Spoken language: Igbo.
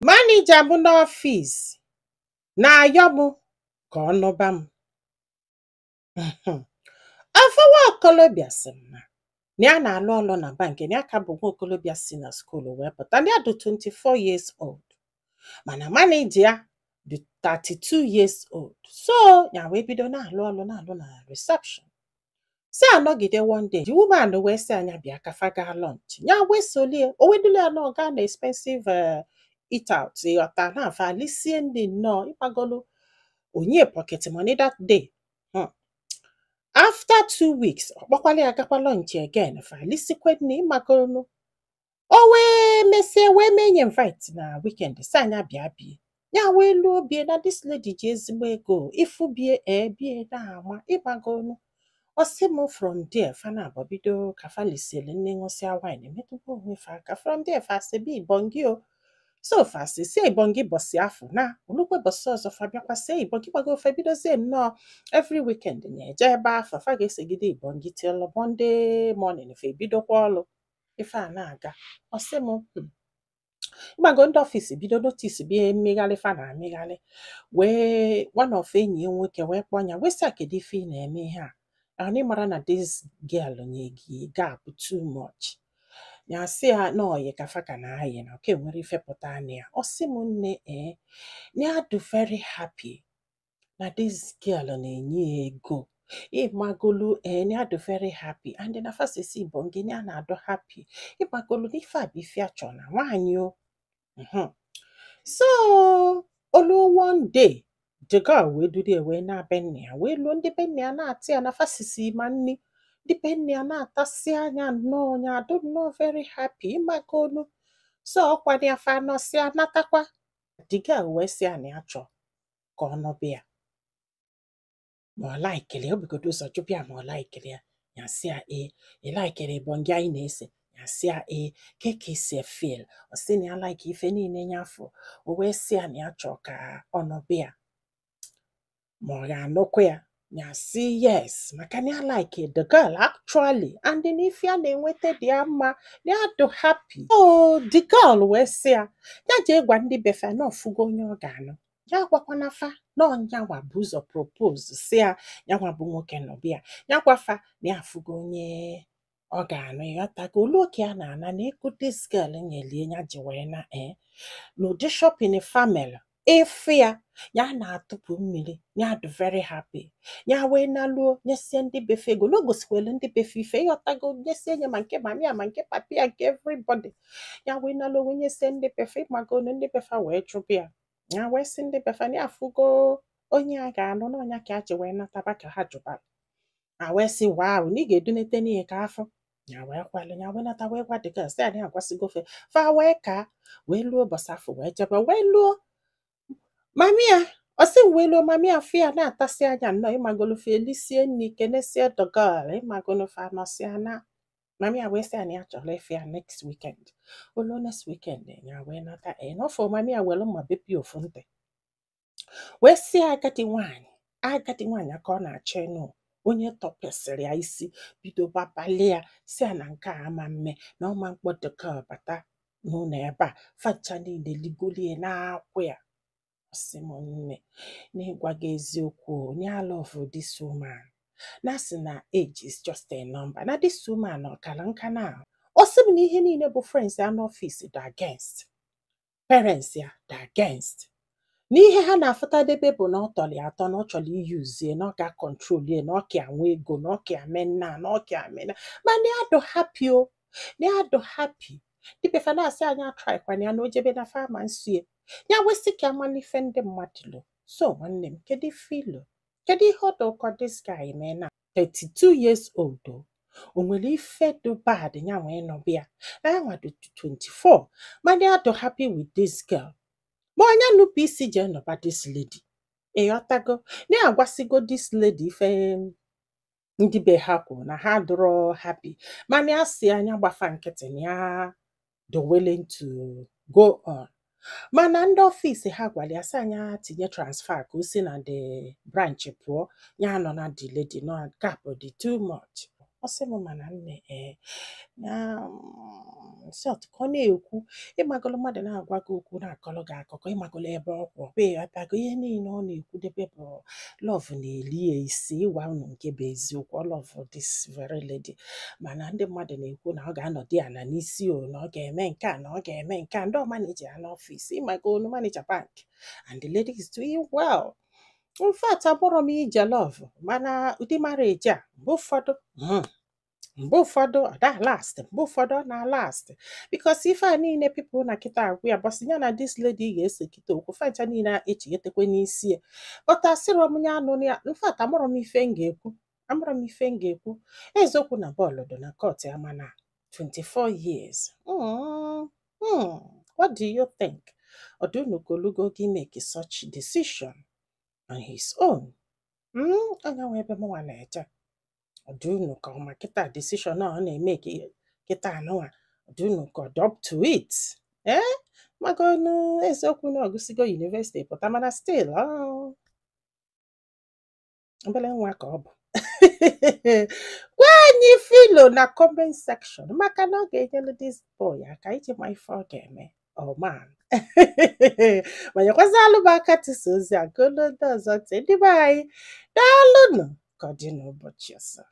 Manager m n'ọfịs na-ayọ m ka ọ nụba m. Afọ nwa okolobịa sị m na ya na-alụ ọlụ na bank, na ya ka bụ nwa okolobịa si na school wee pụta, na ya dị 24 years old, mana manager ya dị 32 years old. So ya wee bido na-alụ na reception. Si anọgide one day, the woman wee sị anya bịa ka fa gaa lunch. Ya wee solie, o wedule ya na ọ gaa na expensive eat out, ịghọta, na afa lisie nri nnọọ, ịgbagolu onye pocket money that day. After 2 weeks, ọ kpọkwala ya gakwa lunch again, fa lisikwe nri, ịmagolu o wee mesie wee menye invite na weekend, si anya bịa bie. Ya wee luo bie na this lady ji ezigbo ego, ifu bie bie na-ama, ịgbagolu. Ọ sị m from there fa na-abọ bido ka fa lisiele nne ṅụsịa wine, emetụkwa onwe fa aka. From there fa sị bi Ibongi o. So fa sị si Ibongi bọsị afọ na olukwe bọsị ọzọ fa bịakwa si Ibongi gbago fa bidozie nnọọ every weekend na-eje ebe afọ. Fa ga-esegide Ibongi till Monday morning fa ebidokwa ọlụ. Ife a na-aga. Ọ sị m ịgbago ndị ọfịs bido notice bie mmegharị fa na-amịgharị. Wee one of enyi ya nwoke wee kpọọ ya wee sị kedu ife ị na-eme ihe a? Anyị mara na this girl nye gị gap too much. Ya sị ya na oyi ka fa ka na-ayị na oke nwere ife pụta na ya. Ọ sị m nne na ya dị very happy na this girl na-enye ya ego. Ịmagolu na ya dị very happy and na fa sisi Ibongi na ya na-adọ happy. Ịmagolu na ife a bụ ife a chọrọ na nwaanyị o. So olu one day, the girl wee duru ya wee na-be nne ya, wee luo ndị be nne ya na-atị ya na fa sisi ma nni. Ndị be nne ya na-atasị anya nnọọ, ya adụ nnọọ very happy, ịmagolu. So ọkwa ya fa nọsịa natakwa. The girl wee sị ya na ya chọ ka ọ nọbe ya. Ma ọ laikiri, o bigodo ụzọ jụbụ ya ma ọ laikiri ya. Ya sị ya ị laikiri Ibongi anyị na-ese? Ya sị ya ka esi feel. Ọ sị na ya like ife niile ya afọ. O wee sị ya na ya chọ ka ọ nọbe ya. Ma ọ ga-anọkwa ya? Ya sị yes, maka na ya like the girl actually, and na ife ya na-enweta dị ya mma, na ya dị happy. Oh, the girl wee sị ya jee gwa ndị befa na ọfụgo onye ọ ga-anụ. Ya gwakwana fa na ọnyanwa bụ ụzọ propose si ya nyanwa bụ nwoke nọbe ya. Ya gwafa na ya afụgo onye ọ ga-anụ. Ịghọtago olu oke ya na-ana na ego this girl nyelie ya ji wee na n'ụdị shopping family. Ife ya na-atụpụ mmiri, ya dị very happy. Ya wee naluo nyesie ndị befe ego, na o gosikwelu ndị befe ife, ịghọtago, nyesie nye ma nke mami ya ma nke papi ya, nke everybody. Ya wee naluo wee nyesie ndị befe, ịmagonu ndị befe wee chụpụ ya. Ya wee sị ndị befe na ya afụgo onye a ga-anụ n'ọnya ka a ji wee nataba ka ha jụbara. A wee sị wow, na ị ga-edunete n'ihe ka afọ. Ya wee kwalụ, ya wee nata wee gwa the girl sị ya na ya agwasịgofe fa wee ka wee luo ụbọchị afọ wee jebe wee luo mami ya. Ọ sị wee luo mami ya fụ ya na-atasị anya nnọọ, ịmagolu fe elisie nri kenesie the girl, ịmagolu fa nọsịa na mami ya wee sị ya na ya chọrọ ife ya next weekend. Olu next weekend ya wee nata n'ọfọ mami ya welu mma bepi ofu ntị. Wee sị agadi nwaanyị aka ọ na-achọ ịnụ onye tọpesịrị ya isi, bido babali ya si ya na nke a ama mme na ọma mkpọ the girl bata n'ụlọ ebe a. Facha niile ligolie na-akwụ ya. Ọ sị m nne na ịgwa gị eziokwu, na love this woman. Na sị na age is just a number. Na this woman ọkara nka na. Ọ sị m na ihe niile bụ friends ya n'ọfịs dị against. Parents ya dị against. N'ihe ha na-afụtadebe bụ na ọ tọrọ ya atọ, na ọ chọrọ iyuzie, na ọ ga-control ya, na ọ ka nwe ego, na ọ ka ame nna, na ọ ka ame na. Ma na ya dị happy o. Na ya dị happy. Ndị befa na-asị anyị atrakwana ya na o jebe na fama nsie. Ya wesị ka amalife ndị mmadụ lo. So nwanne m, kedu ife ilo? Kedu ihe ọ dị ụkọ this guy mee na 32 years old o? O nwere ife dị bad ya nwee nọbịa ya? Na ya nwa dị 24. Ma ya dị happy with this girl. Ma onye nụpụ isi jee nọba this lady. Ịghọtago na ya agwasịgo this lady ife ndị be ha kwuru na ha dụrọ happy. Mana ya si anya gbafa nkịtị na ya dị willing to go on. Mana ndị ọfịs ha gwara ya sị anya tinye transfer ka o si na the branch pụọ. Ya nọ na the lady, no gap dị too much. ọ sị m mana nne na sọt ka ọ na-ekwu ịmagolo mmadụ na-agwa gị okwu na-akọrọ gị akụkọ ịmagolo ebe ọ kwụ ọbụ ịghọtago ihe niile ọ na-ekwudebe bụ lọv na-eli ya isi ịgwa unu nke bụ eziokwu ọ lọv this very lady mana ndị mmadụ na-ekwu na ọ ga-anọdụ ala n'isi o na ọ ga-eme nke a na ọ ga-eme nke a ndị ọmaneji ya n'ọfịs ịmagolo maneja bank and the lady is doing well. In fact, abụrọ m ije lọv mana ụdị marriage a mgbe ụfọdụ ọ da last mgbe ụfọdụ ọ na-last because ife a niile people na kịta agwụ ya bọsị ya na this lady ga-ese kịta okwu fancha niile echighetekwe n'isi ya but asịrọ m ya anụ ya in fact amụrụ m ife m ga-ekwu eziokwu na bọọlụ dị na court ya mana 24 years what do you think? Odunukolugo gị make such decision on his own. Anya nwe ebe mụnwa na-eche ọdụnụ ka ọma kịta decision ọ na-eme kịta anụnwa ọdụnụ ka ọ up to it maka ọnụ eziokwu na ọgụsigo university pụta mana still obere nwa ka ọ bụ gwa anyị filo na comment section maka na ọ ga-enyelu this boy aka iji ma ife ọ ga-eme man manyekwazalụ m aka tụsa ozi a golo ndị ọzọ ntị ndị be anyị daalụnụ ka ọ dị n'ụbọchị ọzọ.